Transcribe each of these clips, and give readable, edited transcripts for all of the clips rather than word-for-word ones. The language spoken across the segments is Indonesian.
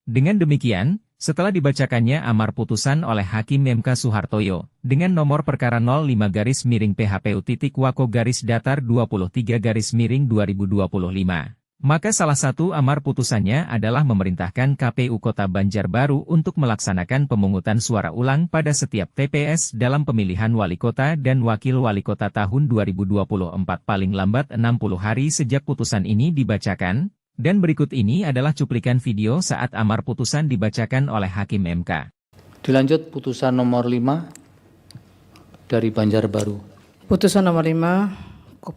Dengan demikian, setelah dibacakannya amar putusan oleh Hakim MK Suhartoyo, dengan nomor perkara 05-PHPU-Wako-Datar 23-2025, maka salah satu amar putusannya adalah memerintahkan KPU Kota Banjarbaru untuk melaksanakan pemungutan suara ulang pada setiap TPS dalam pemilihan wali kota dan wakil wali kota tahun 2024 paling lambat 60 hari sejak putusan ini dibacakan. Dan berikut ini adalah cuplikan video saat amar putusan dibacakan oleh Hakim MK. Dilanjut putusan nomor 5 dari Banjarbaru. Putusan nomor 5,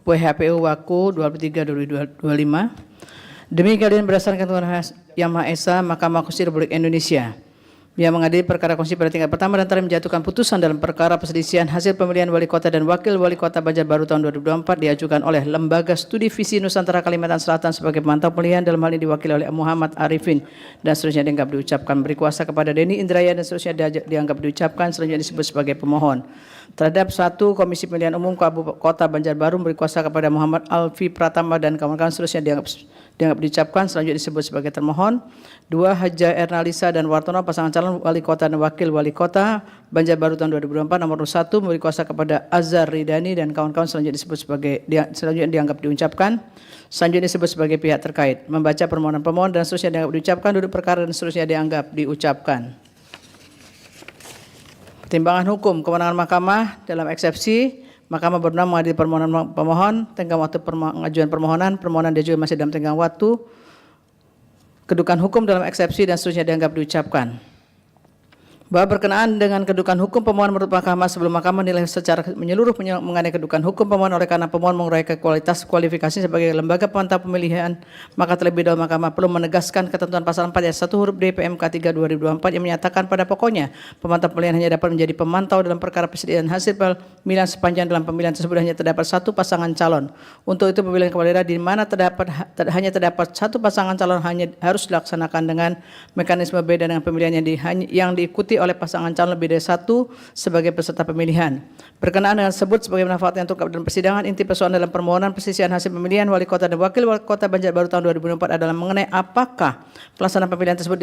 PHPU Wako 23/2025. Demi keadilan berdasarkan Tuhan Yang Maha Esa, Mahkamah Konstitusi Republik Indonesia yang mengadili perkara konstitusi pada tingkat pertama dan terakhir menjatuhkan putusan dalam perkara perselisihan hasil pemilihan wali kota dan wakil wali kota Banjarbaru tahun 2024 diajukan oleh Lembaga Studi Visi Nusantara Kalimantan Selatan sebagai pemantau pemilihan, dalam hal ini diwakili oleh Muhammad Arifin dan seterusnya dianggap diucapkan beri kuasa kepada Denny Indraya dan seterusnya dianggap diucapkan selanjutnya disebut sebagai pemohon. Terhadap 1, Komisi Pemilihan Umum Kota Banjarbaru beri kuasa kepada Muhammad Alfi Pratama dan kawan-kawan seterusnya dianggap diucapkan selanjutnya disebut sebagai termohon. 2, Haja Ernalisa dan Wartono pasangan calon wali kota dan wakil wali kota Banjarbaru tahun 2024 nomor 1 memberi kuasa kepada Azhar Ridani dan kawan-kawan selanjutnya disebut sebagai selanjutnya dianggap diucapkan selanjutnya disebut sebagai pihak terkait, membaca permohonan pemohon dan seterusnya dianggap diucapkan, duduk perkara dan seterusnya dianggap diucapkan. Pertimbangan hukum kewenangan mahkamah dalam eksepsi, mahkamah berwenang mengadili permohonan pemohon, tenggang waktu pengajuan permohonan diajukan masih dalam tenggang waktu, kedudukan hukum dalam eksepsi dan seterusnya dianggap diucapkan. Bahwa berkenaan dengan kedudukan hukum pemohon menurut mahkamah sebelum mahkamah menilai secara menyeluruh mengenai kedudukan hukum pemohon oleh karena pemohon menguraikan kualifikasi sebagai lembaga pemantau pemilihan, maka terlebih dahulu mahkamah perlu menegaskan ketentuan pasal 4 ayat 1 huruf D PMK 3 2024 yang menyatakan pada pokoknya pemantau pemilihan hanya dapat menjadi pemantau dalam perkara persediaan hasil pemilihan sepanjang dalam pemilihan tersebut hanya terdapat satu pasangan calon. Untuk itu pemilihan kepala daerah di mana hanya terdapat satu pasangan calon hanya harus dilaksanakan dengan mekanisme beda dengan pemilihan yang diikuti oleh pasangan calon lebih dari satu sebagai peserta pemilihan. Berkenaan dengan tersebut sebagaimana fakta yang terungkap dalam persidangan, inti persoalan dalam permohonan perselisihan hasil pemilihan wali kota dan wakil wali kota Banjarbaru tahun 2024 adalah mengenai apakah pelaksanaan pemilihan tersebut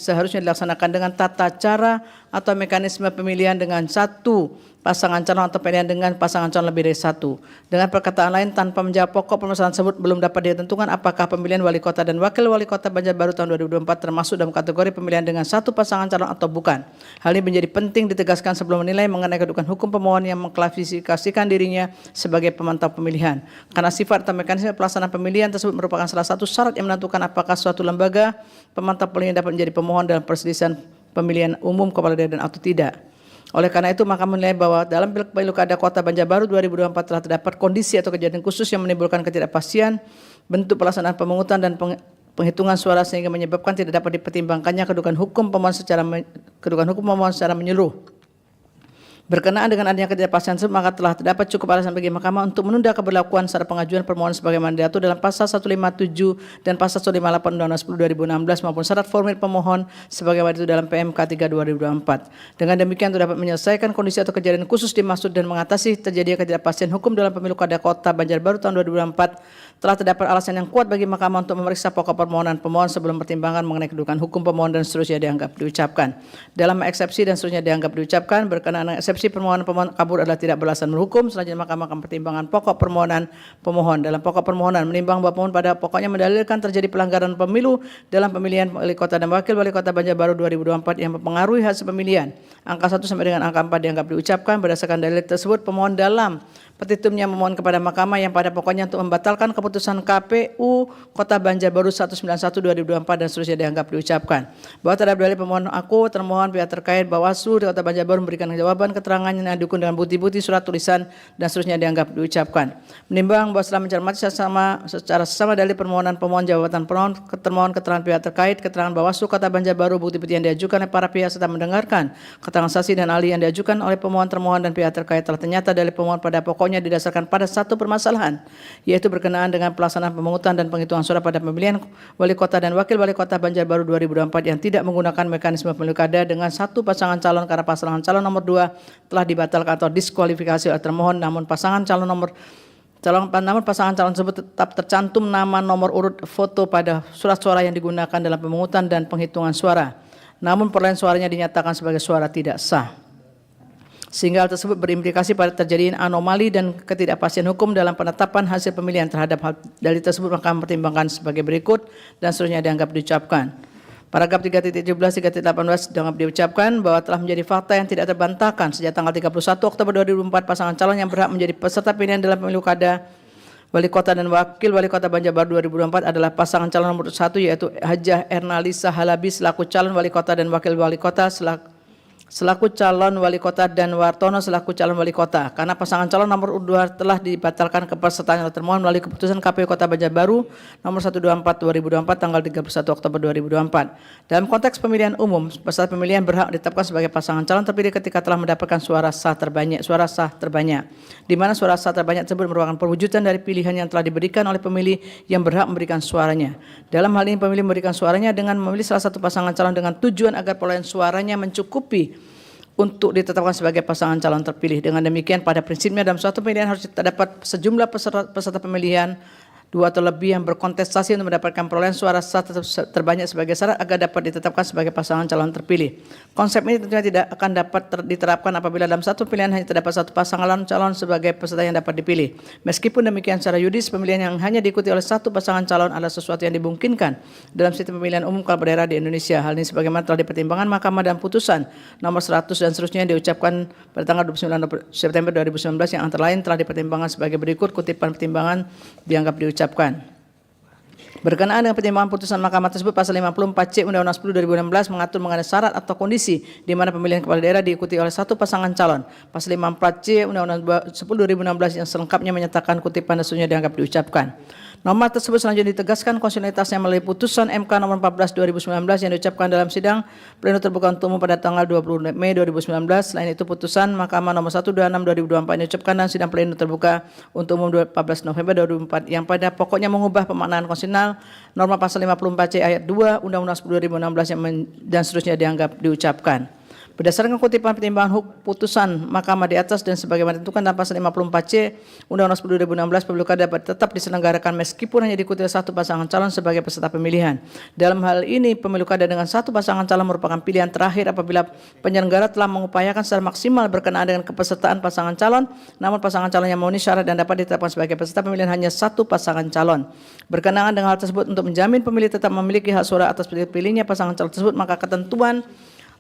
seharusnya dilaksanakan dengan tata cara atau mekanisme pemilihan dengan satu pasangan calon atau pemilihan dengan pasangan calon lebih dari satu. Dengan perkataan lain, tanpa menjawab pokok permasalahan tersebut belum dapat ditentukan apakah pemilihan wali kota dan wakil wali kota Banjarbaru tahun 2024 termasuk dalam kategori pemilihan dengan satu pasangan calon atau bukan. Hal ini menjadi penting ditegaskan sebelum menilai mengenai kedudukan hukum pemohon yang mengklasifikasikan dirinya sebagai pemantau pemilihan. Karena sifat atau mekanisme pelaksanaan pemilihan tersebut merupakan salah satu syarat yang menentukan apakah suatu lembaga pemantau pemilihan dapat menjadi pemohon dalam perselisihan pemilihan umum kepala daerah atau tidak. Oleh karena itu, maka menilai bahwa dalam Pilkada Kota Banjarbaru 2024 telah terdapat kondisi atau kejadian khusus yang menimbulkan ketidakpastian bentuk pelaksanaan pemungutan dan penghitungan suara sehingga menyebabkan tidak dapat dipertimbangkannya kedudukan hukum pemohon secara menyeluruh. Berkenaan dengan adanya ketidakpastian tersebut, maka telah terdapat cukup alasan bagi mahkamah untuk menunda keberlakuan syarat pengajuan permohonan sebagaimana diatur dalam pasal 157 dan pasal 158 Undang-Undang 10 2016 maupun syarat formil pemohon sebagaimana itu dalam PMK 3 2024. Dengan demikian dapat menyelesaikan kondisi atau kejadian khusus dimaksud dan mengatasi terjadinya ketidakpastian hukum dalam pemilu kada Kota Banjarbaru tahun 2024. Telah terdapat alasan yang kuat bagi mahkamah untuk memeriksa pokok permohonan pemohon sebelum pertimbangan mengenai kedudukan hukum pemohon dan seterusnya dianggap diucapkan. Dalam eksepsi dan seterusnya dianggap diucapkan, berkenaan dengan eksepsi permohonan pemohon kabur adalah tidak beralasan berhukum, selanjutnya mahkamah akan pertimbangan pokok permohonan pemohon. Dalam pokok permohonan menimbang bahwa pemohon pada pokoknya mendalilkan terjadi pelanggaran pemilu dalam pemilihan wali kota dan wakil wali kota Banjarbaru 2024 yang mempengaruhi hasil pemilihan. Angka 1 sampai dengan angka 4 dianggap diucapkan. Berdasarkan dalil tersebut, pemohon dalam petitumnya memohon kepada mahkamah yang pada pokoknya untuk membatalkan keputusan KPU Kota Banjarbaru 191/2024 dan seterusnya dianggap diucapkan. Bahwa terhadap dalil pemohon termohon pihak terkait Bawaslu di Kota Banjarbaru memberikan jawaban keterangan yang didukung dengan bukti-bukti surat tulisan dan seterusnya dianggap diucapkan. Menimbang bahwa setelah mencermati secara sesama dalil permohonan pemohon, jawatan pemohon, termohon keterangan pihak terkait, keterangan Bawaslu Kota Banjarbaru, bukti-bukti yang diajukan oleh para pihak serta mendengarkan keterangan saksi dan ahli yang diajukan oleh pemohon, termohon dan pihak terkait, telah ternyata dalil pemohon pada pokoknya didasarkan pada satu permasalahan, yaitu berkenaan dengan pelaksanaan pemungutan dan penghitungan suara pada pemilihan wali kota dan wakil wali kota Banjarbaru 2024 yang tidak menggunakan mekanisme pemilu kada dengan satu pasangan calon karena pasangan calon nomor 2 telah dibatalkan atau diskualifikasi oleh termohon, namun pasangan calon nomor Namun pasangan calon tersebut tetap tercantum nama, nomor urut, foto pada surat suara yang digunakan dalam pemungutan dan penghitungan suara. Namun perolehan suaranya dinyatakan sebagai suara tidak sah. Sehingga hal tersebut berimplikasi pada terjadinya anomali dan ketidakpastian hukum dalam penetapan hasil pemilihan. Terhadap hal dalil tersebut maka mempertimbangkan sebagai berikut dan seterusnya dianggap diucapkan. Paragraf 3.17, 3.18 dianggap diucapkan bahwa telah menjadi fakta yang tidak terbantahkan sejak tanggal 31 Oktober 2004 pasangan calon yang berhak menjadi peserta pilihan dalam pemilu kada Wali Kota dan Wakil Wali Kota Banjarbaru 2024 adalah pasangan calon nomor 1 yaitu Hajah Ernalisa Halabi selaku calon Wali Kota dan Wakil Wali Kota selaku calon Wali Kota dan Wartono selaku calon Wali Kota. Karena pasangan calon nomor 2 telah dibatalkan kepesertaan oleh termohon melalui keputusan KPU Kota Banjarbaru nomor 124/2024 tanggal 31 Oktober 2024. Dalam konteks pemilihan umum, peserta pemilihan berhak ditetapkan sebagai pasangan calon terpilih ketika telah mendapatkan suara sah terbanyak, di mana suara sah terbanyak tersebut merupakan perwujudan dari pilihan yang telah diberikan oleh pemilih yang berhak memberikan suaranya. Dalam hal ini pemilih memberikan suaranya dengan memilih salah satu pasangan calon dengan tujuan agar perolehan suaranya mencukupi untuk ditetapkan sebagai pasangan calon terpilih. Dengan demikian pada prinsipnya dalam suatu pemilihan harus terdapat sejumlah peserta pemilihan 2 atau lebih yang berkontestasi untuk mendapatkan perolehan suara sah terbanyak sebagai syarat agar dapat ditetapkan sebagai pasangan calon terpilih. Konsep ini tentunya tidak akan dapat diterapkan apabila dalam satu pilihan hanya terdapat satu pasangan calon sebagai peserta yang dapat dipilih. Meskipun demikian secara yuridis pemilihan yang hanya diikuti oleh satu pasangan calon adalah sesuatu yang dimungkinkan dalam sistem pemilihan umum kepala daerah di Indonesia. Hal ini sebagaimana telah dipertimbangkan Mahkamah dan putusan nomor 100 dan seterusnya yang diucapkan pada tanggal 29 September 2019 yang antara lain telah dipertimbangkan sebagai berikut. Kutipan pertimbangan dianggap diucapkan. Berkenaan dengan pertimbangan putusan Mahkamah tersebut, pasal 54C Undang-Undang 10 2016 mengatur mengenai syarat atau kondisi di mana pemilihan kepala daerah diikuti oleh satu pasangan calon. Pasal 54C Undang-Undang 10 2016 yang selengkapnya menyatakan kutipan dasarnya dianggap diucapkan. Norma tersebut selanjutnya ditegaskan konstitusionalitasnya melalui putusan MK nomor 14 2019 yang diucapkan dalam sidang pleno terbuka untuk umum pada tanggal 20 Mei 2019. Selain itu putusan Mahkamah nomor 126 2024 yang diucapkan dalam sidang pleno terbuka untuk umum 14 November 2024 yang pada pokoknya mengubah pemaknaan konstitusional norma pasal 54C ayat 2 Undang-Undang 10 2016 dan seterusnya dianggap diucapkan. Berdasarkan kutipan pertimbangan putusan Mahkamah di atas dan sebagaimana ditentukan dalam pasal 54C Undang-Undang 10 2016, pemilu kada dapat tetap diselenggarakan meskipun hanya diikuti oleh satu pasangan calon sebagai peserta pemilihan. Dalam hal ini pemilu kada dengan satu pasangan calon merupakan pilihan terakhir apabila penyelenggara telah mengupayakan secara maksimal berkenaan dengan kepesertaan pasangan calon, namun pasangan calon yang memenuhi syarat dan dapat ditetapkan sebagai peserta pemilihan hanya satu pasangan calon. Berkenaan dengan hal tersebut, untuk menjamin pemilih tetap memiliki hak suara atas pilihnya pasangan calon tersebut, maka ketentuan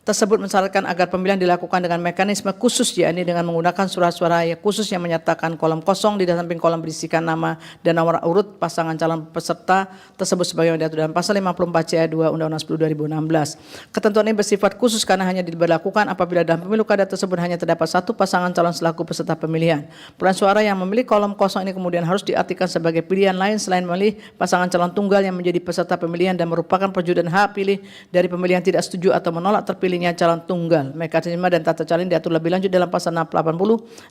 tersebut mensyaratkan agar pemilihan dilakukan dengan mekanisme khusus, yakni dengan menggunakan surat suara khusus yang menyatakan kolom kosong di samping kolom berisikan nama dan nomor urut pasangan calon peserta tersebut sebagaimana diatur dalam pasal 54C ayat 2 Undang-Undang 10 2016. Ketentuan ini bersifat khusus karena hanya diberlakukan apabila dalam pemilu kada tersebut hanya terdapat satu pasangan calon selaku peserta pemilihan. Perolehan suara yang memilih kolom kosong ini kemudian harus diartikan sebagai pilihan lain selain memilih pasangan calon tunggal yang menjadi peserta pemilihan dan merupakan perjudian hak pilih dari pemilihan tidak setuju atau menolak terpilih calon tunggal. Mekanisme dan tata cara ini diatur lebih lanjut dalam pasal 80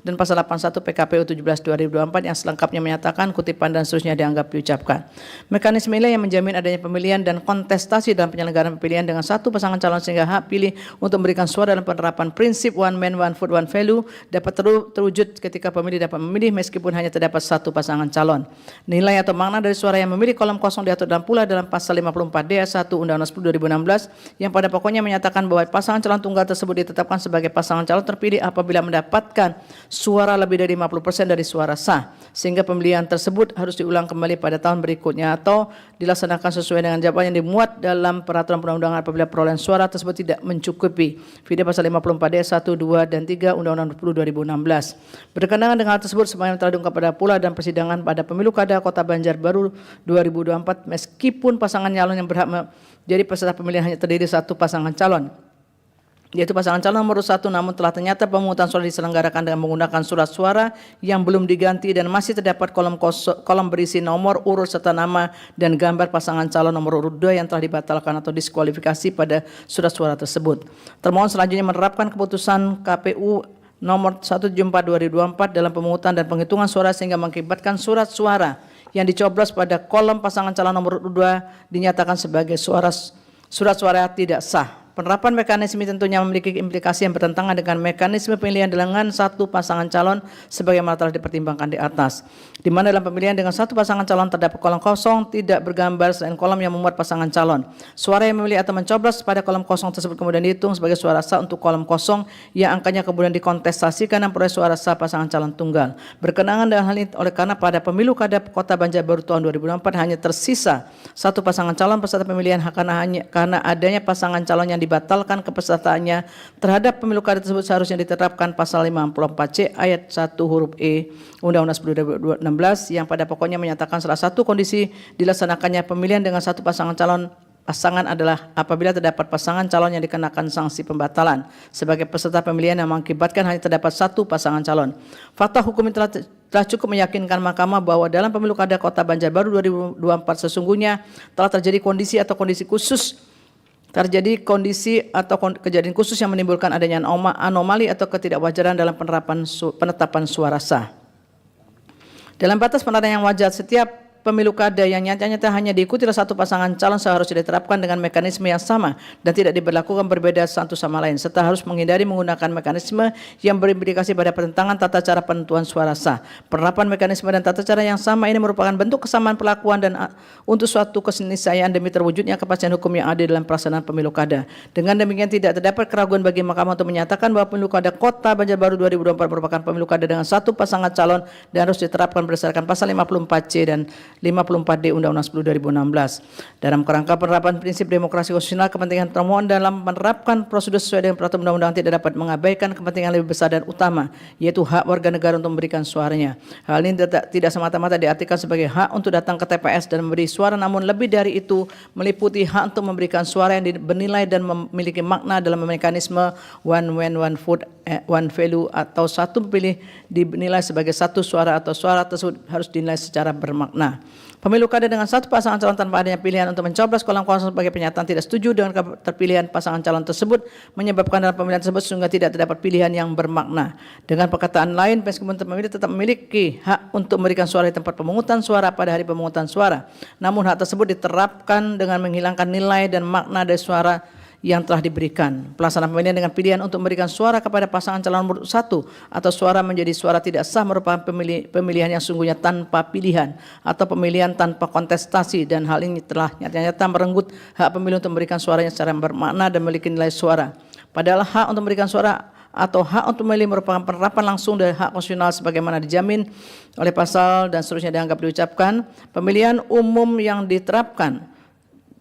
dan pasal 81 PKPU 17 2024 yang selengkapnya menyatakan kutipan dan seterusnya dianggap diucapkan. Mekanisme ini yang menjamin adanya pemilihan dan kontestasi dalam penyelenggaraan pemilihan dengan satu pasangan calon sehingga hak pilih untuk memberikan suara dalam penerapan prinsip one man one vote one value dapat terwujud ketika pemilih dapat memilih meskipun hanya terdapat satu pasangan calon. Nilai atau makna dari suara yang memilih kolom kosong diatur dalam pula dalam pasal 54D 1 Undang-Undang 10 2016 yang pada pokoknya menyatakan bahwa pasangan calon tunggal tersebut ditetapkan sebagai pasangan calon terpilih apabila mendapatkan suara lebih dari 50% dari suara sah, sehingga pemilihan tersebut harus diulang kembali pada tahun berikutnya atau dilaksanakan sesuai dengan jadwal yang dimuat dalam peraturan perundang-undangan apabila perolehan suara tersebut tidak mencukupi. Video pasal 54D 1, 2, dan 3 Undang-Undang 10 2016. Berkenaan dengan hal tersebut sebagaimana telah diungkap pada pula dan persidangan pada pemilu kada Kota Banjarbaru 2024 meskipun pasangan calon yang berhak menjadi peserta pemilihan hanya terdiri satu pasangan calon, yaitu pasangan calon nomor 1, namun telah ternyata pemungutan suara diselenggarakan dengan menggunakan surat suara yang belum diganti dan masih terdapat kolom berisi nomor urut serta nama dan gambar pasangan calon nomor urut 2 yang telah dibatalkan atau diskualifikasi pada surat suara tersebut. Termohon selanjutnya menerapkan keputusan KPU nomor 174 2024 dalam pemungutan dan penghitungan suara sehingga mengakibatkan surat suara yang dicoblos pada kolom pasangan calon nomor urut 2 dinyatakan sebagai surat suara tidak sah. Penerapan mekanisme tentunya memiliki implikasi yang bertentangan dengan mekanisme pemilihan dengan satu pasangan calon sebagaimana telah dipertimbangkan di atas. Di mana dalam pemilihan dengan satu pasangan calon terdapat kolom kosong tidak bergambar selain kolom yang memuat pasangan calon. Suara yang memilih atau mencoblos pada kolom kosong tersebut kemudian dihitung sebagai suara sah untuk kolom kosong yang angkanya kemudian dikontestasikan dan peroleh suara sah pasangan calon tunggal. Berkenaan dengan hal ini oleh karena pada pemilu kada Kota Banjarbaru tahun 2024 hanya tersisa satu pasangan calon peserta pemilihan karena adanya pasangan calon yang dibatalkan kepesertaannya terhadap pemilu kada tersebut seharusnya diterapkan pasal 54C ayat 1 huruf E Undang-Undang 10 2016 yang pada pokoknya menyatakan salah satu kondisi dilaksanakannya pemilihan dengan satu pasangan calon pasangan adalah apabila terdapat pasangan calon yang dikenakan sanksi pembatalan sebagai peserta pemilihan yang mengakibatkan hanya terdapat satu pasangan calon. Fakta hukum ini telah cukup meyakinkan Mahkamah bahwa dalam pemilu kada Kota Banjarbaru 2024 sesungguhnya telah terjadi kondisi atau kejadian khusus yang menimbulkan adanya anomali atau ketidakwajaran dalam penetapan suara sah. Dalam batas penerapan yang wajar, setiap pemilu kada yang nyata-nyata hanya diikuti oleh satu pasangan calon seharusnya diterapkan dengan mekanisme yang sama dan tidak diberlakukan berbeda satu sama lain, serta harus menghindari menggunakan mekanisme yang berimplikasi pada pertentangan tata cara penentuan suara sah. Penerapan mekanisme dan tata cara yang sama ini merupakan bentuk kesamaan perlakuan dan untuk suatu keniscayaan demi terwujudnya kepastian hukum yang adil dalam pelaksanaan pemilu kada. Dengan demikian tidak terdapat keraguan bagi Mahkamah untuk menyatakan bahwa pemilu kada Kota Banjarbaru 2024 merupakan pemilu kada dengan satu pasangan calon dan harus diterapkan berdasarkan pasal 54C dan 54D Undang-Undang 10 2016. Dalam kerangka penerapan prinsip demokrasi konstitusional, kepentingan termohon dalam menerapkan prosedur sesuai dengan peraturan undang-undang tidak dapat mengabaikan kepentingan lebih besar dan utama, yaitu hak warga negara untuk memberikan suaranya. Hal ini tidak semata-mata diartikan sebagai hak untuk datang ke TPS dan memberi suara, namun lebih dari itu meliputi hak untuk memberikan suara yang bernilai dan memiliki makna dalam mekanisme one man, one vote, one value atau satu pemilih dinilai sebagai satu suara atau suara tersebut harus dinilai secara bermakna. Pemilu kada dengan satu pasangan calon tanpa adanya pilihan untuk mencoblos kolom kosong sebagai pernyataan tidak setuju dengan keterpilihan pasangan calon tersebut menyebabkan dalam pemilihan tersebut sehingga tidak terdapat pilihan yang bermakna. Dengan perkataan lain, pemilih pemilih tetap memiliki hak untuk memberikan suara di tempat pemungutan suara pada hari pemungutan suara. Namun hak tersebut diterapkan dengan menghilangkan nilai dan makna dari suara yang telah diberikan. Pelaksanaan pemilihan dengan pilihan untuk memberikan suara kepada pasangan calon nomor 1 atau suara menjadi suara tidak sah merupakan pemilihan yang sungguhnya tanpa pilihan atau pemilihan tanpa kontestasi, dan hal ini telah nyata-nyata merenggut hak pemilih untuk memberikan suaranya secara bermakna dan memiliki nilai suara. Padahal hak untuk memberikan suara atau hak untuk memilih merupakan penerapan langsung dari hak konstitusional sebagaimana dijamin oleh pasal dan seterusnya dianggap diucapkan. Pemilihan umum yang diterapkan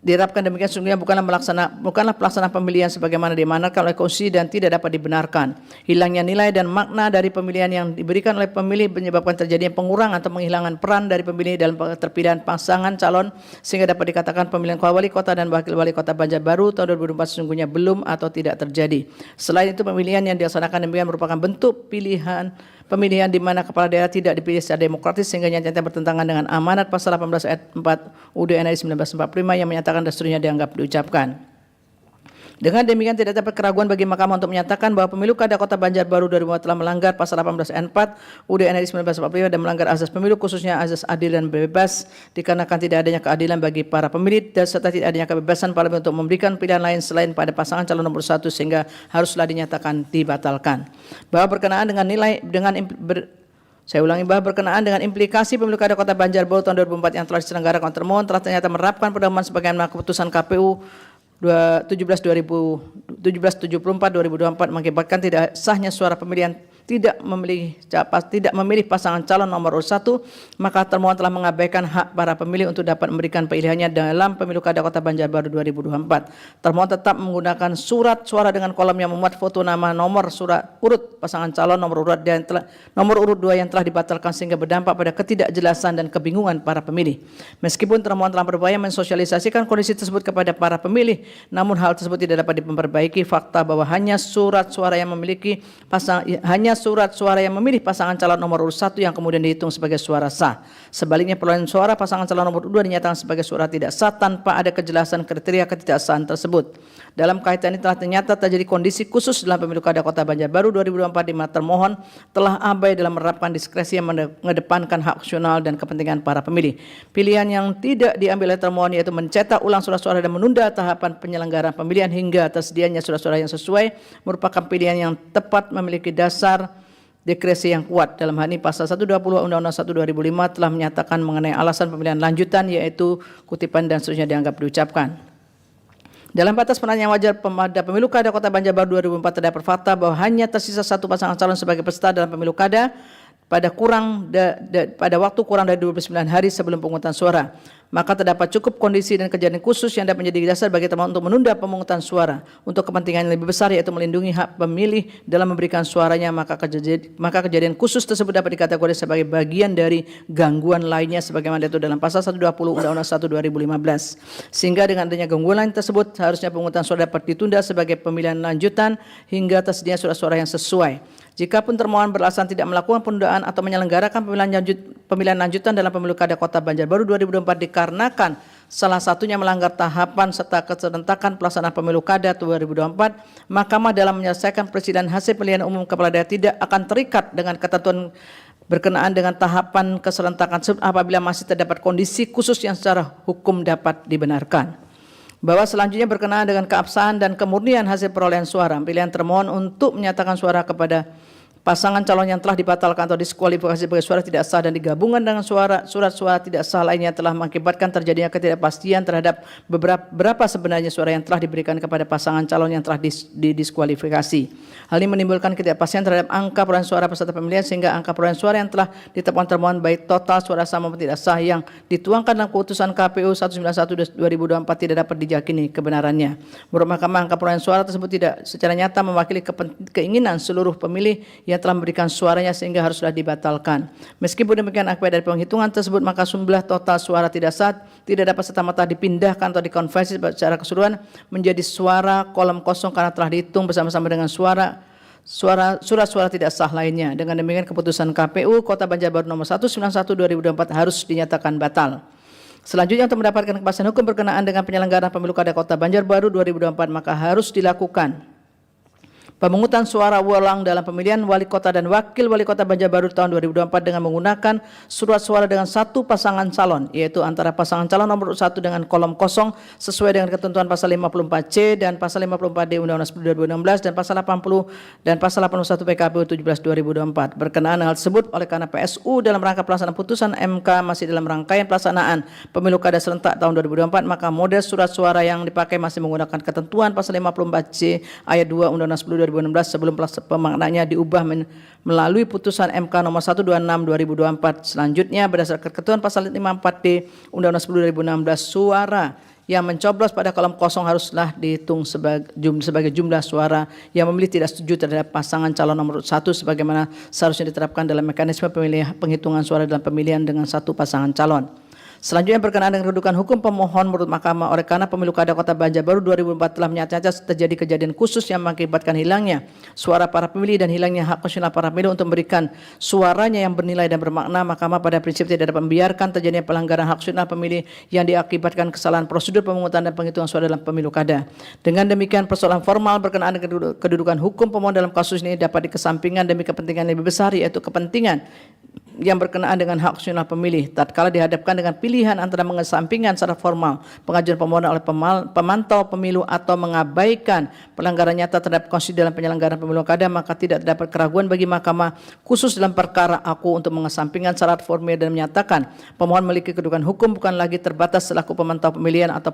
demikian sungguhnya bukanlah pelaksanaan pemilihan sebagaimana diamanatkan oleh Konstitusi dan tidak dapat dibenarkan. Hilangnya nilai dan makna dari pemilihan yang diberikan oleh pemilih menyebabkan terjadinya pengurangan atau penghilangan peran dari pemilih dalam keterpilihan pasangan calon sehingga dapat dikatakan pemilihan wali kota dan wakil wali kota Banjarbaru tahun 2024 sesungguhnya belum atau tidak terjadi. Selain itu, pemilihan yang dilaksanakan demikian merupakan bentuk pemilihan di mana kepala daerah tidak dipilih secara demokratis sehingga nyata bertentangan dengan amanat pasal 18 ayat 4 UUD NRI 1945 yang menyatakan dan seterusnya dianggap diucapkan. Dengan demikian tidak dapat keraguan bagi Mahkamah untuk menyatakan bahwa pemilu kada Kota Banjarbaru 2024 telah melanggar pasal 18 ayat 4 UUD NRI 1945 dan melanggar azas pemilu khususnya azas adil dan bebas dikarenakan tidak adanya keadilan bagi para pemilih dan serta tidak adanya kebebasan parlemen untuk memberikan pilihan lain selain pada pasangan calon nomor 1 sehingga haruslah dinyatakan dibatalkan. Bahwa berkenaan dengan berkenaan dengan implikasi pemilu kada Kota Banjarbaru tahun 2004 yang telah diselenggarakan termohon telah ternyata menerapkan pedoman sebagaimana keputusan KPU 17/2024 mengakibatkan tidak sahnya suara pemilihan tidak memilih pasangan calon nomor urut 1, maka termohon telah mengabaikan hak para pemilih untuk dapat memberikan pilihannya dalam pemilu kada Kota Banjarbaru 2024. Termohon tetap menggunakan surat suara dengan kolom yang memuat foto nama nomor surat urut pasangan calon nomor urut 2 yang telah dibatalkan sehingga berdampak pada ketidakjelasan dan kebingungan para pemilih. Meskipun termohon telah berupaya mensosialisasikan kondisi tersebut kepada para pemilih, namun hal tersebut tidak dapat diperbaiki fakta bahwa hanya surat suara yang memiliki surat suara yang memilih pasangan calon nomor urut 1 yang kemudian dihitung sebagai suara sah. Sebaliknya perolehan suara pasangan calon nomor urut 2 dinyatakan sebagai suara tidak sah tanpa ada kejelasan kriteria ketidaksahan tersebut. Dalam kaitan ini telah ternyata terjadi kondisi khusus dalam pemilu kada Kota Banjarbaru 2024 di mana termohon telah abai dalam menerapkan diskresi yang mengedepankan hak opsional dan kepentingan para pemilih. Pilihan yang tidak diambil oleh termohon yaitu mencetak ulang surat suara dan menunda tahapan penyelenggaraan pemilihan hingga tersedianya surat suara yang sesuai merupakan pilihan yang tepat memiliki dasar diskresi yang kuat. Dalam hal ini pasal 120 Undang-Undang 1 2005 telah menyatakan mengenai alasan pemilihan lanjutan yaitu kutipan dan seterusnya dianggap diucapkan. Dalam batas penanya wajar pada pemilu kada Kota Banjarbaru 2004 terdapat fakta bahwa hanya tersisa satu pasangan calon sebagai peserta dalam pemilu kada pada waktu kurang dari 29 hari sebelum pemungutan suara. Maka terdapat cukup kondisi dan kejadian khusus yang dapat menjadi dasar bagi termohon untuk menunda pemungutan suara untuk kepentingan yang lebih besar yaitu melindungi hak pemilih dalam memberikan suaranya, maka kejadian khusus tersebut dapat dikategorikan sebagai bagian dari gangguan lainnya sebagaimana itu dalam pasal 120 Undang-Undang 1 2015. Sehingga dengan adanya gangguan lain tersebut seharusnya pemungutan suara dapat ditunda sebagai pemilihan lanjutan hingga tersedia surat-suara yang sesuai. Jikapun termohon beralasan tidak melakukan penundaan atau menyelenggarakan pemilihan lanjutan dalam pemilu kada Kota Banjarbaru 2024 dikarenakan salah satunya melanggar tahapan serta keserentakan pelaksanaan pemilu kada 2024, Mahkamah dalam menyelesaikan persidangan hasil pemilihan umum kepala daerah tidak akan terikat dengan ketentuan berkenaan dengan tahapan keserentakan apabila masih terdapat kondisi khusus yang secara hukum dapat dibenarkan. Bahwa selanjutnya berkenaan dengan keabsahan dan kemurnian hasil perolehan suara, pilihan termohon untuk menyatakan suara kepada pasangan calon yang telah dibatalkan atau diskualifikasi sebagai suara tidak sah dan digabungkan dengan surat suara tidak sah lainnya telah mengakibatkan terjadinya ketidakpastian terhadap berapa sebenarnya suara yang telah diberikan kepada pasangan calon yang telah didiskualifikasi. Hal ini menimbulkan ketidakpastian terhadap angka perolehan suara peserta pemilihan sehingga angka perolehan suara yang telah ditetapkan termohon baik total suara sah maupun tidak sah yang dituangkan dalam keputusan KPU 191/2024 tidak dapat diyakini kebenarannya. Menurut Mahkamah, angka perolehan suara tersebut tidak secara nyata mewakili keinginan seluruh pemilih yang telah memberikan suaranya sehingga haruslah dibatalkan. Meskipun demikian, akibat dari penghitungan tersebut maka jumlah total suara tidak sah tidak dapat serta-merta dipindahkan atau dikonversi secara keseluruhan menjadi suara kolom kosong karena telah dihitung bersama-sama dengan surat suara tidak sah lainnya. Dengan demikian keputusan KPU Kota Banjarbaru nomor 191/2024 harus dinyatakan batal. Selanjutnya untuk mendapatkan kepastian hukum berkenaan dengan penyelenggaraan pemilu kada Kota Banjarbaru 2024 maka harus dilakukan pemungutan suara ulang dalam pemilihan wali kota dan wakil wali kota Banjarbaru tahun 2024 dengan menggunakan surat suara dengan satu pasangan calon, yaitu antara pasangan calon nomor 1 dengan kolom kosong sesuai dengan ketentuan pasal 54C dan pasal 54D Undang-Undang 10 2016 dan pasal 80 dan pasal 81 PKPU 17 2024. Berkenaan hal tersebut oleh karena PSU dalam rangka pelaksanaan putusan MK masih dalam rangkaian pelaksanaan pemilu kada serentak tahun 2024, maka model surat suara yang dipakai masih menggunakan ketentuan pasal 54C ayat 2 Undang-Undang 10 2016 sebelum pemaknaannya diubah melalui putusan MK nomor 126 2024. Selanjutnya berdasarkan ketentuan pasal 54D Undang-Undang 10 2016 suara yang mencoblos pada kolom kosong haruslah dihitung sebagai jumlah suara yang memilih tidak setuju terhadap pasangan calon nomor 1 sebagaimana seharusnya diterapkan dalam mekanisme penghitungan suara dalam pemilihan dengan satu pasangan calon. Selanjutnya berkenaan dengan kedudukan hukum pemohon menurut Mahkamah oleh karena pemilu kada Kota Banjarbaru 2004 telah nyata-nyata terjadi kejadian khusus yang mengakibatkan hilangnya suara para pemilih dan hilangnya hak konstitusional para pemilih untuk memberikan suaranya yang bernilai dan bermakna, Mahkamah pada prinsip tidak dapat membiarkan terjadinya pelanggaran hak konstitusional pemilih yang diakibatkan kesalahan prosedur pemungutan dan penghitungan suara dalam pemilu kada. Dengan demikian persoalan formal berkenaan dengan kedudukan hukum pemohon dalam kasus ini dapat dikesampingkan demi kepentingan lebih besar yaitu kepentingan yang berkenaan dengan hak konstitusional pemilih tatkala dihadapkan dengan pilihan antara mengesampingkan secara formal pengajuan permohonan oleh pemantau pemilu atau mengabaikan pelanggaran nyata terhadap konstitusi dalam penyelenggaraan pemilu kada, maka tidak terdapat keraguan bagi Mahkamah khusus dalam perkara aku untuk mengesampingkan syarat formil dan menyatakan pemohon memiliki kedudukan hukum bukan lagi terbatas selaku pemantau pemilihan atau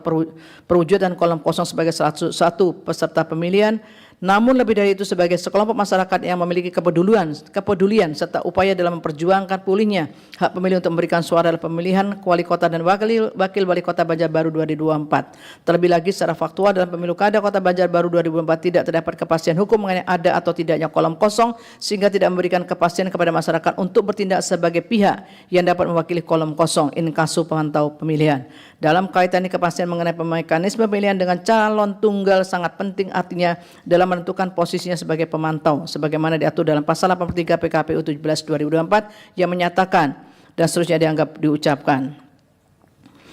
perwujudan kolom kosong sebagai salah satu peserta pemilihan, namun lebih dari itu sebagai sekelompok masyarakat yang memiliki kepedulian serta upaya dalam memperjuangkan pulihnya hak pemilih untuk memberikan suara dalam pemilihan wali kota dan wakil wali kota Banjarbaru 2024. Terlebih lagi secara faktual dalam pemilu kada Kota Banjarbaru 2024 tidak terdapat kepastian hukum mengenai ada atau tidaknya kolom kosong sehingga tidak memberikan kepastian kepada masyarakat untuk bertindak sebagai pihak yang dapat mewakili kolom kosong in casu pemantau pemilihan. Dalam kaitan ini kepastian mengenai mekanisme pemilihan dengan calon tunggal sangat penting, artinya dalam menentukan posisinya sebagai pemantau sebagaimana diatur dalam pasal 83 PKPU 17/2024 yang menyatakan dan seterusnya dianggap diucapkan.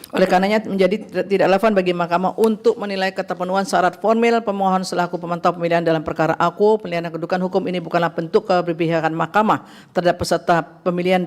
Oleh karenanya menjadi tidak relevan bagi Mahkamah untuk menilai keterpenuhan syarat formil pemohon selaku pemantau pemilihan dalam perkara aku. Penilaian kedudukan hukum ini bukanlah bentuk keberpihakan Mahkamah terhadap peserta pemilihan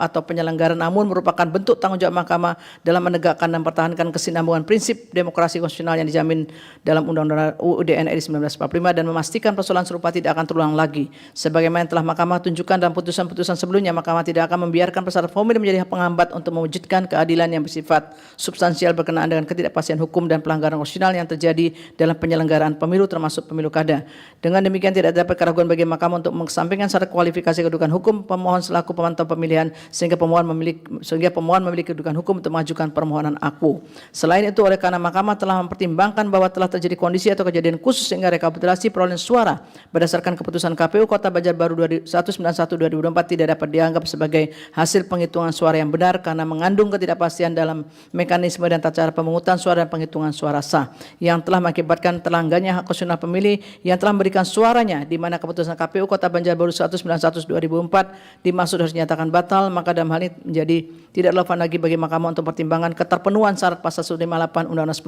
atau penyelenggara, namun merupakan bentuk tanggung jawab Mahkamah dalam menegakkan dan mempertahankan kesinambungan prinsip demokrasi konstitusional yang dijamin dalam Undang-Undang UUD NRI 1945 dan memastikan persoalan serupa tidak akan terulang lagi. Sebagaimana telah Mahkamah tunjukkan dalam putusan-putusan sebelumnya, Mahkamah tidak akan membiarkan persyarat formil menjadi penghambat untuk mewujudkan keadilan yang bersifat substansial berkenaan dengan ketidakpastian hukum dan pelanggaran konstitusional yang terjadi dalam penyelenggaraan pemilu termasuk pemilu kada. Dengan demikian tidak ada keraguan bagi Mahkamah untuk mengesampingkan syarat kualifikasi kedudukan hukum pemohon selaku pemantau pemilihan sehingga pemohon memiliki kedudukan hukum untuk mengajukan permohonan aku. Selain itu, oleh karena Mahkamah telah mempertimbangkan bahwa telah terjadi kondisi atau kejadian khusus sehingga rekapitulasi perolehan suara berdasarkan keputusan KPU Kota Banjarbaru 191/2024 tidak dapat dianggap sebagai hasil penghitungan suara yang benar karena mengandung ketidakpastian dalam mekanisme dan tata cara pemungutan suara dan penghitungan suara sah yang telah mengakibatkan terlanggarnya hak konstitusional pemilih yang telah memberikan suaranya, di mana keputusan KPU Kota Banjarbaru 191/2004 dimaksud harus dinyatakan batal, maka dalam hal ini menjadi tidak relevan lagi bagi Mahkamah untuk pertimbangan keterpenuhan syarat pasal 158 Undang-Undang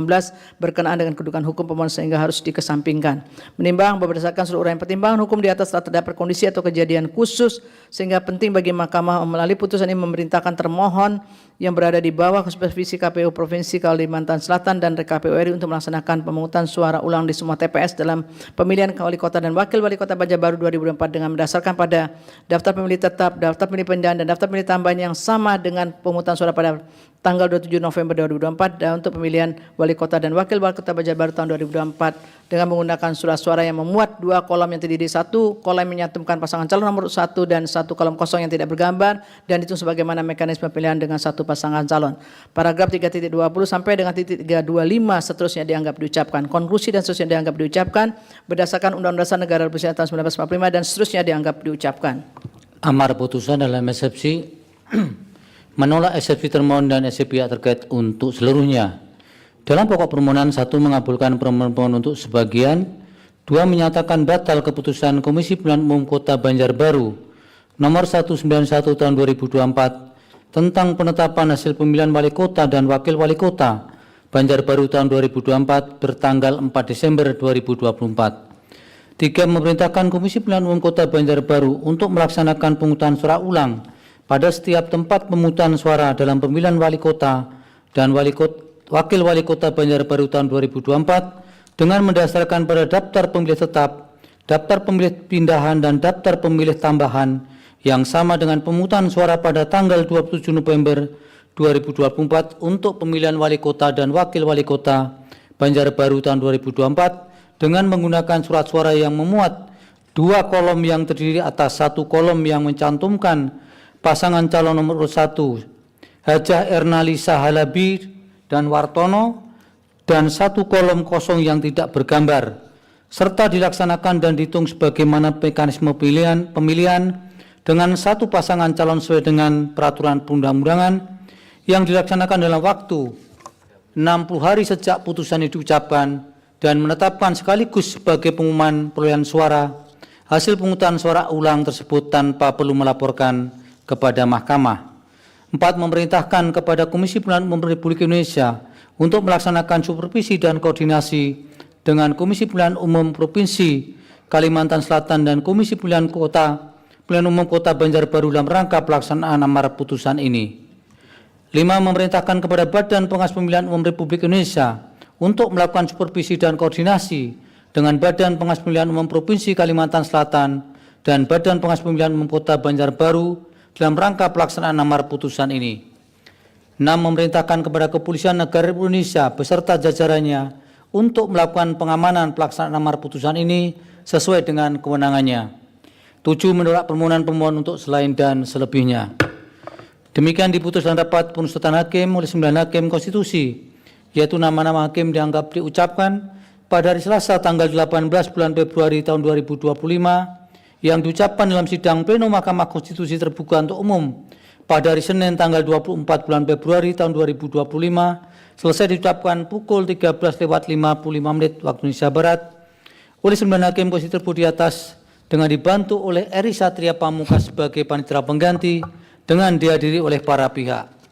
10/2016 berkenaan dengan kedudukan hukum pemohon sehingga harus dikesampingkan. Menimbang bahwa berdasarkan seluruh uraian pertimbangan hukum di atas telah terdapat kondisi atau kejadian khusus sehingga penting bagi Mahkamah melalui putusan ini memerintahkan termohon yang berada di bawah supervisi KPU Provinsi Kalimantan Selatan dan KPU RI untuk melaksanakan pemungutan suara ulang di semua TPS dalam pemilihan wali kota dan wakil wali kota Banjarbaru 2024 dengan berdasarkan pada daftar pemilih tetap, daftar pemilih pindahan dan daftar pemilih tambahan yang sama dengan pemungutan suara pada tanggal 27 November 2024 dan untuk pemilihan wali kota dan wakil wali kota Banjarbaru tahun 2024 dengan menggunakan surat suara yang memuat dua kolom yang terdiri satu kolom menyantumkan pasangan calon nomor 1 dan satu kolom kosong yang tidak bergambar dan itu sebagaimana mekanisme pemilihan dengan satu pasangan calon. Paragraf 3.20 sampai dengan titik 325 seterusnya dianggap diucapkan. Konklusi dan seterusnya dianggap diucapkan berdasarkan Undang-Undang Dasar Negara Republik Indonesia tahun 1945 dan seterusnya dianggap diucapkan. Amar putusan dalam eksepsi menolak eksepsi termohon dan eksepsi pihak terkait untuk seluruhnya. Dalam pokok permohonan 1 mengabulkan permohonan untuk sebagian, 2 menyatakan batal keputusan Komisi Pemilihan Umum Kota Banjarbaru nomor 191 tahun 2024 tentang penetapan hasil pemilihan wali kota dan wakil wali kota Banjarbaru tahun 2024 bertanggal 4 Desember 2024. 3 memerintahkan Komisi Pemilihan Umum Kota Banjarbaru untuk melaksanakan pemungutan suara ulang pada setiap tempat pemungutan suara dalam pemilihan wali kota dan wakil wali kota Banjarbaru tahun 2024 dengan mendasarkan pada daftar pemilih tetap, daftar pemilih pindahan dan daftar pemilih tambahan yang sama dengan pemungutan suara pada tanggal 27 November 2024 untuk pemilihan wali kota dan wakil wali kota Banjarbaru tahun 2024 dengan menggunakan surat suara yang memuat 2 kolom yang terdiri atas 1 kolom yang mencantumkan pasangan calon nomor 1 Hajah Ernalisa Halabi dan Wartono dan 1 kolom kosong yang tidak bergambar serta dilaksanakan dan dihitung sebagaimana mekanisme pemilihan dengan 1 pasangan calon sesuai dengan peraturan perundang-undangan yang dilaksanakan dalam waktu 60 hari sejak putusan itu diucapkan dan menetapkan sekaligus sebagai pengumuman perolehan suara hasil pemungutan suara ulang tersebut tanpa perlu melaporkan kepada Mahkamah. 4 memerintahkan kepada Komisi Pemilihan Umum Republik Indonesia untuk melaksanakan supervisi dan koordinasi dengan Komisi Pemilihan Umum Provinsi Kalimantan Selatan dan Komisi Pemilihan Umum Kota Banjarbaru dalam rangka pelaksanaan amar putusan ini. 5 memerintahkan kepada Badan Pengawas Pemilihan Umum Republik Indonesia untuk melakukan supervisi dan koordinasi dengan Badan Pengawas Pemilihan Umum Provinsi Kalimantan Selatan dan Badan Pengawas Pemilihan Umum Kota Banjarbaru dalam rangka pelaksanaan amar putusan ini. 6 memerintahkan kepada Kepolisian Negara Republik Indonesia beserta jajarannya untuk melakukan pengamanan pelaksanaan amar putusan ini sesuai dengan kewenangannya. 7 menolak permohonan pemohon untuk selain dan selebihnya. Demikian diputus dalam rapat penuntutan hakim oleh 9 hakim konstitusi, yaitu nama-nama hakim dianggap diucapkan pada hari Selasa tanggal 18 bulan Februari tahun 2025 yang diucapkan dalam sidang pleno Mahkamah Konstitusi terbuka untuk umum pada hari Senin tanggal 24 bulan Februari tahun 2025 selesai diucapkan pukul 13:55 waktu Indonesia Barat oleh 9 hakim konstitusi tersebut di atas dengan dibantu oleh Eri Satria Pamungkas sebagai panitera pengganti dengan dihadiri oleh para pihak.